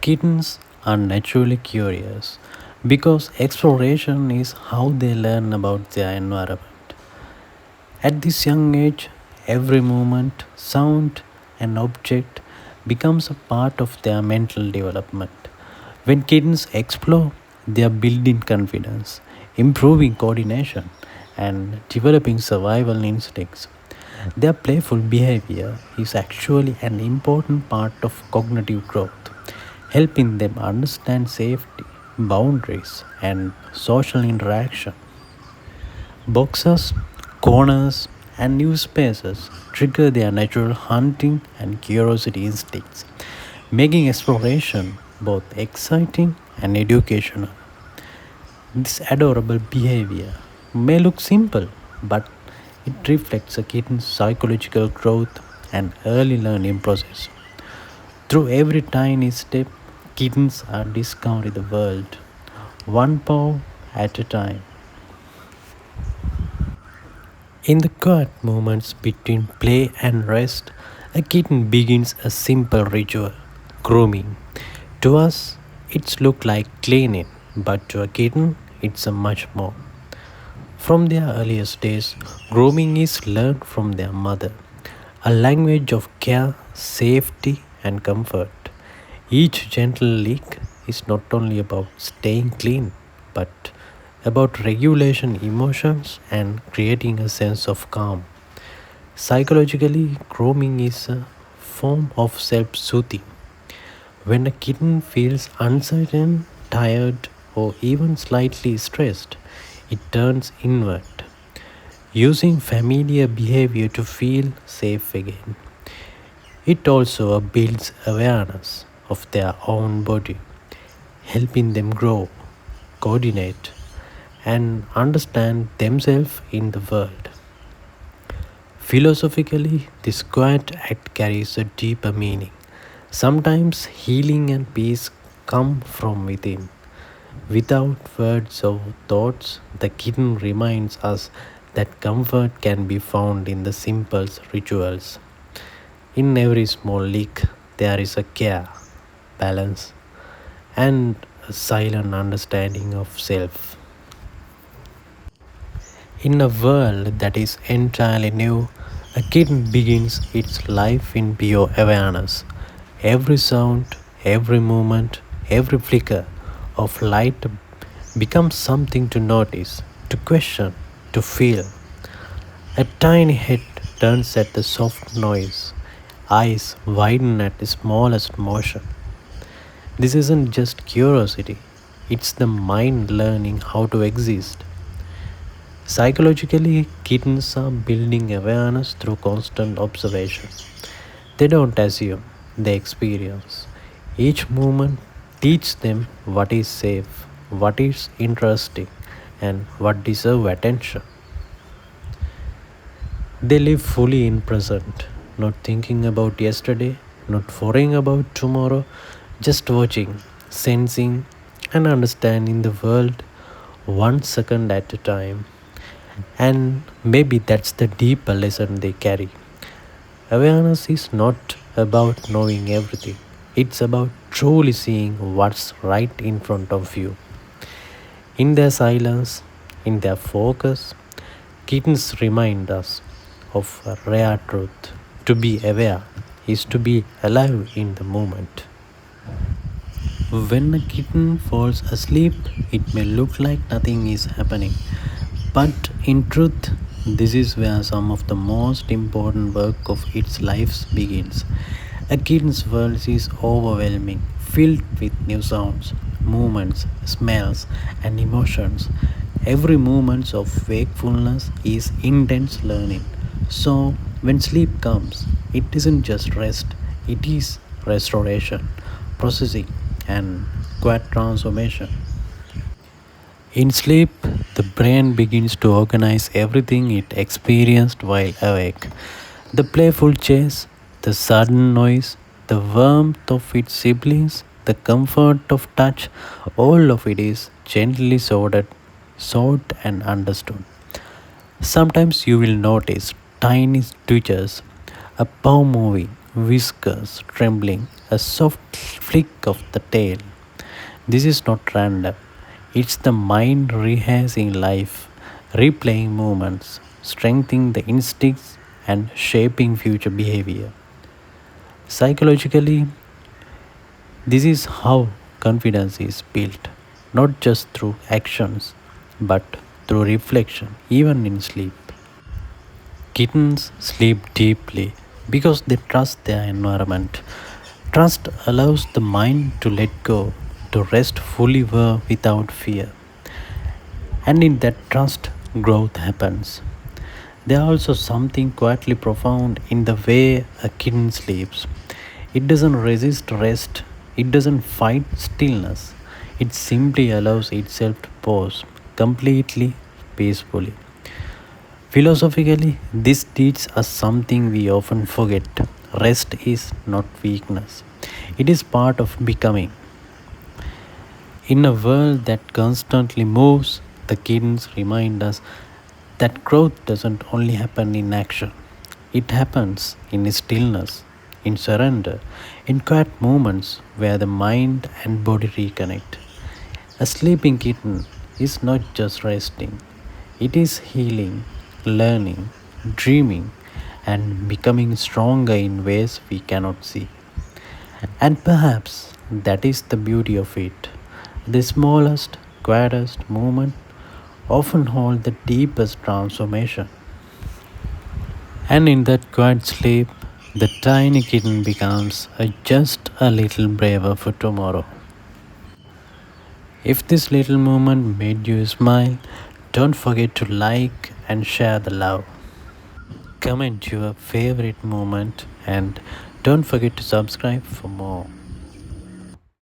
Kittens are naturally curious because exploration is how they learn about their environment. At this young age, every movement, sound, and object becomes a part of their mental development. When kittens explore, they are building confidence, improving coordination, and developing survival instincts. Their playful behavior is actually an important part of cognitive growth, helping them understand safety, boundaries, and social interaction. Boxes, corners, and new spaces trigger their natural hunting and curiosity instincts, making exploration both exciting and educational. This adorable behavior may look simple, but it reflects a kitten's psychological growth and early learning process. Through every tiny step, kittens are discovering the world, one paw at a time. In the quiet moments between play and rest, a kitten begins a simple ritual, grooming. To us, it's look like cleaning, but to a kitten, it's a much more. From their earliest days, grooming is learned from their mother, a language of care, safety, and comfort. Each gentle lick is not only about staying clean, but about regulation emotions and creating a sense of calm. Psychologically, grooming is a form of self soothing. When a kitten feels uncertain, tired, or even slightly stressed, it turns inward, using familiar behavior to feel safe again. It also builds awareness of their own body, helping them grow, coordinate, and understand themselves in the world. Philosophically, this quiet act carries a deeper meaning. Sometimes healing and peace come from within. Without words or thoughts, the kitten reminds us that comfort can be found in the simplest rituals. In every small lick, there is a care, balance, and a silent understanding of self. In a world that is entirely new, a kitten begins its life in pure awareness. Every sound, every movement, every flicker of light becomes something to notice, to question, to feel. A tiny head turns at the soft noise, eyes widen at the smallest motion. This isn't just curiosity, it's the mind learning how to exist. Psychologically, kittens are building awareness through constant observation. They don't assume, they experience. Each movement teaches them what is safe, what is interesting, and what deserves attention. They live fully in present, not thinking about yesterday, not worrying about tomorrow, just watching, sensing, and understanding the world 1 second at a time. And maybe that's the deeper lesson they carry. Awareness is not about knowing everything, it's about truly seeing what's right in front of you. In their silence, in their focus, kittens remind us of a rare truth. To be aware is to be alive in the moment. When a kitten falls asleep, it may look like nothing is happening. But in truth, this is where some of the most important work of its life begins. A kitten's world is overwhelming, filled with new sounds, movements, smells, and emotions. Every moment of wakefulness is intense learning. So, when sleep comes, it isn't just rest, it is restoration, processing, and quiet transformation. In sleep, the brain begins to organize everything it experienced while awake. The playful chase, the sudden noise, the warmth of its siblings, the comfort of touch, all of it is gently sorted, sought and understood. Sometimes you will notice tiny twitches, a paw moving, whiskers trembling, a soft flick of the tail. This is not random. It's the mind rehearsing life, replaying moments, strengthening the instincts, and shaping future behavior. Psychologically, this is how confidence is built, not just through actions, but through reflection, even in sleep. Kittens sleep deeply because they trust their environment. Trust allows the mind to let go, to rest fully without fear. And in that trust, growth happens. There is also something quietly profound in the way a kitten sleeps. It doesn't resist rest, it doesn't fight stillness. It simply allows itself to pause completely peacefully. Philosophically, this teaches us something we often forget. Rest is not weakness, it is part of becoming. In a world that constantly moves, the kittens remind us that growth doesn't only happen in action, it happens in stillness, in surrender, in quiet moments where the mind and body reconnect. A sleeping kitten is not just resting, it is healing, learning, dreaming, and becoming stronger in ways we cannot see. And perhaps that is the beauty of it. The smallest, quietest moment often hold the deepest transformation. And in that quiet sleep, the tiny kitten becomes just a little braver for tomorrow. If this little moment made you smile, don't forget to like and share the love. Comment your favorite moment and don't forget to subscribe for more.